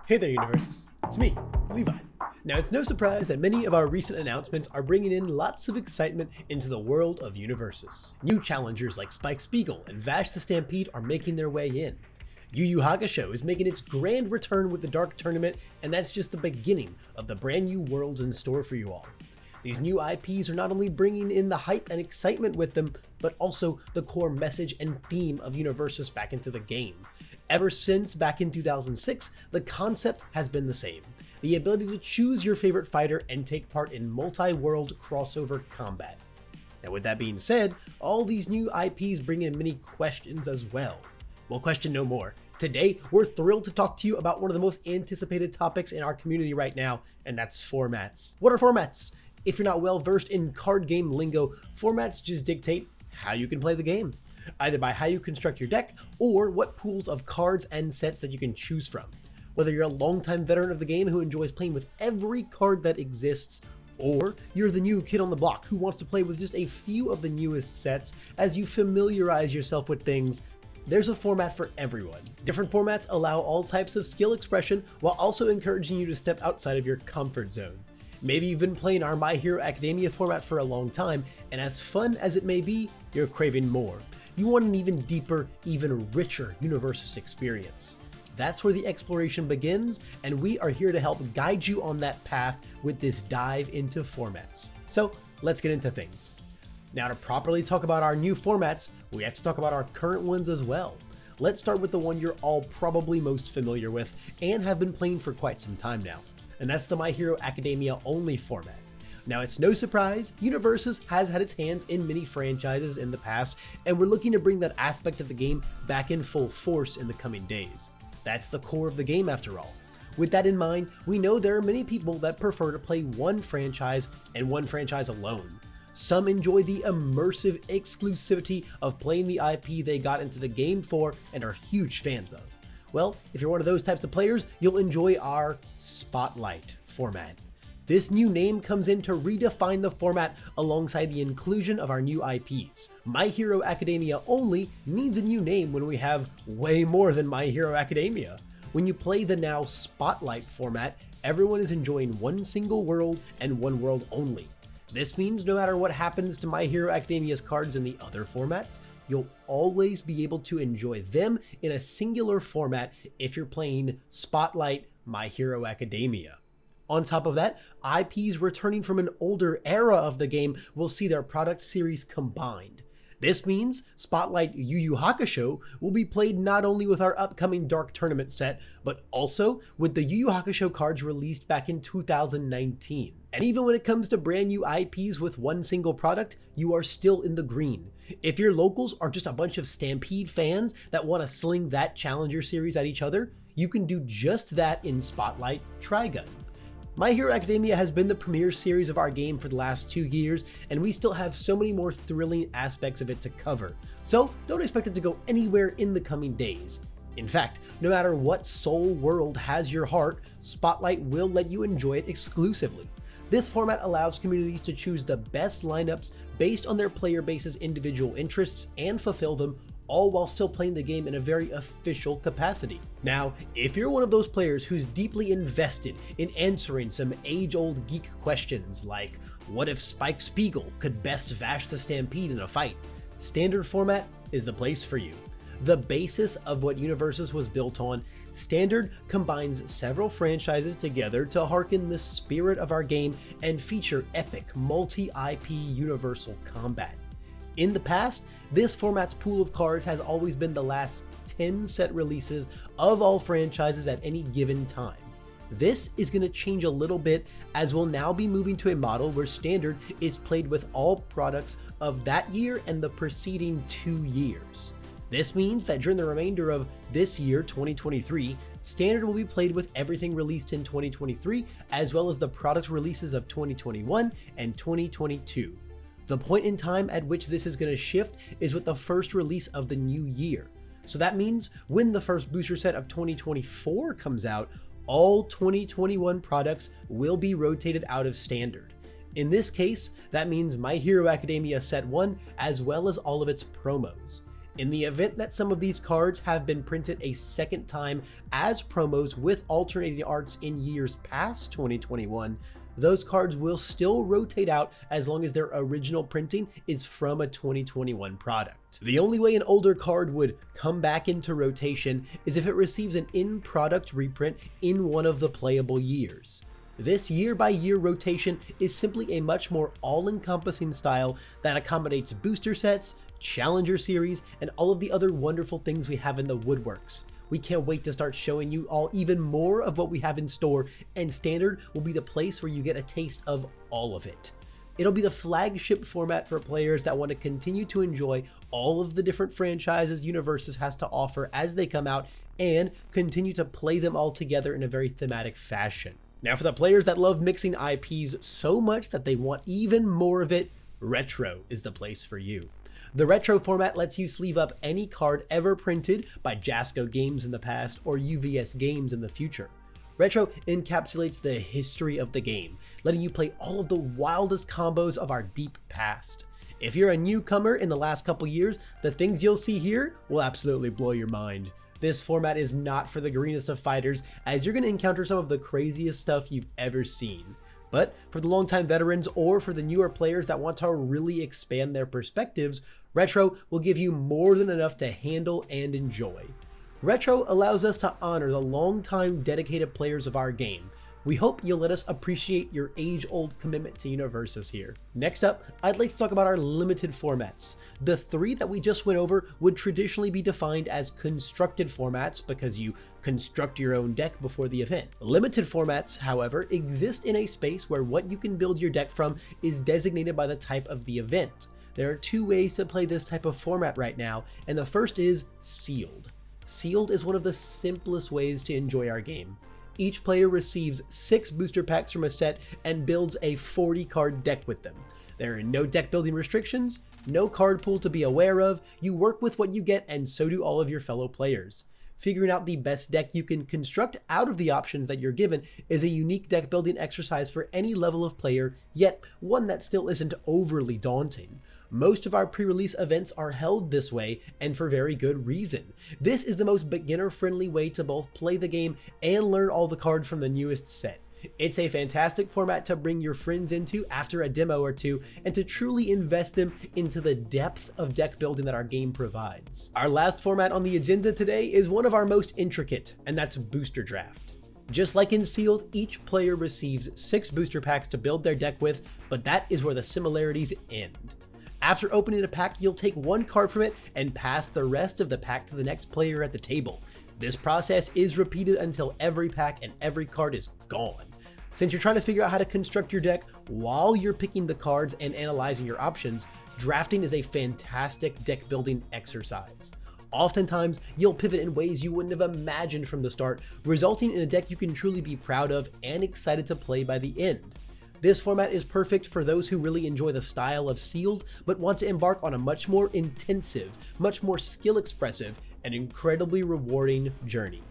Hey there, Universus. It's me, Levi. Now, it's no surprise that many of our recent announcements are bringing in lots of excitement into the world of Universus. New challengers like Spike Spiegel and Vash the Stampede are making their way in. Yu Yu Hakusho is making its grand return with the Dark Tournament, and that's just the beginning of the brand new worlds in store for you all. These new IPs are not only bringing in the hype and excitement with them, but also the core message and theme of Universus back into the game. Ever since back in 2006, the concept has been the same. The ability to choose your favorite fighter and take part in multi-world crossover combat. Now with that being said, all these new IPs bring in many questions as well. Well, question no more. Today, we're thrilled to talk to you about one of the most anticipated topics in our community right now, and that's formats. What are formats? If you're not well versed in card game lingo, formats just dictate how you can play the game, either by how you construct your deck or what pools of cards and sets that you can choose from. Whether you're a longtime veteran of the game who enjoys playing with every card that exists, or you're the new kid on the block who wants to play with just a few of the newest sets as you familiarize yourself with things, there's a format for everyone. Different formats allow all types of skill expression while also encouraging you to step outside of your comfort zone. Maybe you've been playing our My Hero Academia format for a long time, and as fun as it may be, you're craving more. You want an even deeper, even richer Universus experience. That's where the exploration begins, and we are here to help guide you on that path with this dive into formats. So let's get into things. Now, to properly talk about our new formats, we have to talk about our current ones as well. Let's start with the one you're all probably most familiar with and have been playing for quite some time now, and that's the My Hero Academia only format. Now, it's no surprise, Universus has had its hands in many franchises in the past, and we're looking to bring that aspect of the game back in full force in the coming days. That's the core of the game after all. With that in mind, we know there are many people that prefer to play one franchise and one franchise alone. Some enjoy the immersive exclusivity of playing the IP they got into the game for and are huge fans of. Well, if you're one of those types of players, you'll enjoy our Spotlight format. This new name comes in to redefine the format alongside the inclusion of our new IPs. My Hero Academia only needs a new name when we have way more than My Hero Academia. When you play the now Spotlight format, everyone is enjoying one single world and one world only. This means no matter what happens to My Hero Academia's cards in the other formats, you'll always be able to enjoy them in a singular format if you're playing Spotlight My Hero Academia. On top of that, IPs returning from an older era of the game will see their product series combined. This means Spotlight Yu Yu Hakusho will be played not only with our upcoming Dark Tournament set, but also with the Yu Yu Hakusho cards released back in 2019. And even when it comes to brand new IPs with one single product, you are still in the green. If your locals are just a bunch of Stampede fans that want to sling that Challenger series at each other, you can do just that in Spotlight Trigun. My Hero Academia has been the premier series of our game for the last 2 years, and we still have so many more thrilling aspects of it to cover, so don't expect it to go anywhere in the coming days. In fact, no matter what soul world has your heart, Spotlight will let you enjoy it exclusively. This format allows communities to choose the best lineups based on their player base's individual interests and fulfill them, all while still playing the game in a very official capacity. Now, if you're one of those players who's deeply invested in answering some age-old geek questions like, what if Spike Spiegel could best Vash the Stampede in a fight? Standard format is the place for you. The basis of what Universus was built on, Standard combines several franchises together to harken the spirit of our game and feature epic multi-IP universal combat. In the past, this format's pool of cards has always been the last 10 set releases of all franchises at any given time. This is going to change a little bit as we'll now be moving to a model where Standard is played with all products of that year and the preceding 2 years. This means that during the remainder of this year, 2023, Standard will be played with everything released in 2023, as well as the product releases of 2021 and 2022. The point in time at which this is going to shift is with the first release of the new year. So that means when the first booster set of 2024 comes out, all 2021 products will be rotated out of Standard. In this case, that means My Hero Academia Set 1 as well as all of its promos. In the event that some of these cards have been printed a second time as promos with alternating arts in years past 2021, those cards will still rotate out as long as their original printing is from a 2021 product. The only way an older card would come back into rotation is if it receives an in-product reprint in one of the playable years. This year-by-year rotation is simply a much more all-encompassing style that accommodates booster sets, Challenger series, and all of the other wonderful things we have in the woodworks. We can't wait to start showing you all even more of what we have in store, and Standard will be the place where you get a taste of all of it. It'll be the flagship format for players that want to continue to enjoy all of the different franchises Universus has to offer as they come out and continue to play them all together in a very thematic fashion. Now, for the players that love mixing IPs so much that they want even more of it, Retro is the place for you. The Retro format lets you sleeve up any card ever printed by Jasco Games in the past or UVS Games in the future. Retro encapsulates the history of the game, letting you play all of the wildest combos of our deep past. If you're a newcomer in the last couple years, the things you'll see here will absolutely blow your mind. This format is not for the greenest of fighters, as you're going to encounter some of the craziest stuff you've ever seen. But for the longtime veterans or for the newer players that want to really expand their perspectives, Retro will give you more than enough to handle and enjoy. Retro allows us to honor the longtime dedicated players of our game. We hope you'll let us appreciate your age-old commitment to Universus here. Next up, I'd like to talk about our limited formats. The three that we just went over would traditionally be defined as constructed formats because you construct your own deck before the event. Limited formats, however, exist in a space where what you can build your deck from is designated by the type of the event. There are two ways to play this type of format right now, and the first is sealed. Sealed is one of the simplest ways to enjoy our game. Each player receives 6 booster packs from a set and builds a 40-card deck with them. There are no deck building restrictions, no card pool to be aware of, you work with what you get, and so do all of your fellow players. Figuring out the best deck you can construct out of the options that you're given is a unique deck building exercise for any level of player, yet one that still isn't overly daunting. Most of our pre-release events are held this way, and for very good reason. This is the most beginner-friendly way to both play the game and learn all the cards from the newest set. It's a fantastic format to bring your friends into after a demo or two, and to truly invest them into the depth of deck building that our game provides. Our last format on the agenda today is one of our most intricate, and that's Booster Draft. Just like in Sealed, each player receives 6 booster packs to build their deck with, but that is where the similarities end. After opening a pack, you'll take one card from it and pass the rest of the pack to the next player at the table. This process is repeated until every pack and every card is gone. Since you're trying to figure out how to construct your deck while you're picking the cards and analyzing your options, drafting is a fantastic deck building exercise. Oftentimes, you'll pivot in ways you wouldn't have imagined from the start, resulting in a deck you can truly be proud of and excited to play by the end. This format is perfect for those who really enjoy the style of Sealed, but want to embark on a much more intensive, much more skill expressive, and incredibly rewarding journey.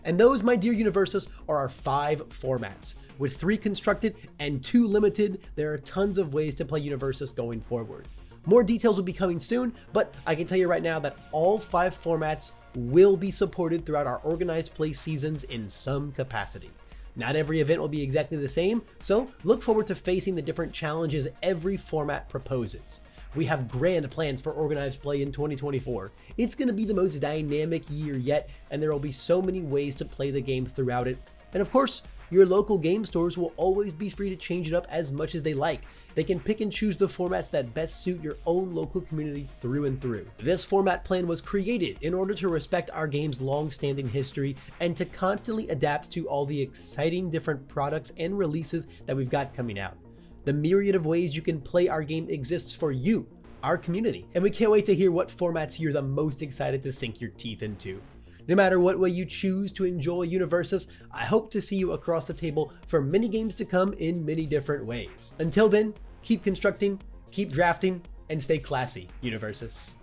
And those, my dear Universus, are our 5 formats. With 3 constructed and 2 limited, there are tons of ways to play Universus going forward. More details will be coming soon, but I can tell you right now that all 5 formats will be supported throughout our organized play seasons in some capacity. Not every event will be exactly the same, so look forward to facing the different challenges every format proposes. We have grand plans for organized play in 2024. It's going to be the most dynamic year yet, and there will be so many ways to play the game throughout it. And of course, your local game stores will always be free to change it up as much as they like. They can pick and choose the formats that best suit your own local community through and through. This format plan was created in order to respect our game's long-standing history and to constantly adapt to all the exciting different products and releases that we've got coming out. The myriad of ways you can play our game exists for you, our community, and we can't wait to hear what formats you're the most excited to sink your teeth into. No matter what way you choose to enjoy Universus, I hope to see you across the table for many games to come in many different ways. Until then, keep constructing, keep drafting, and stay classy, Universus.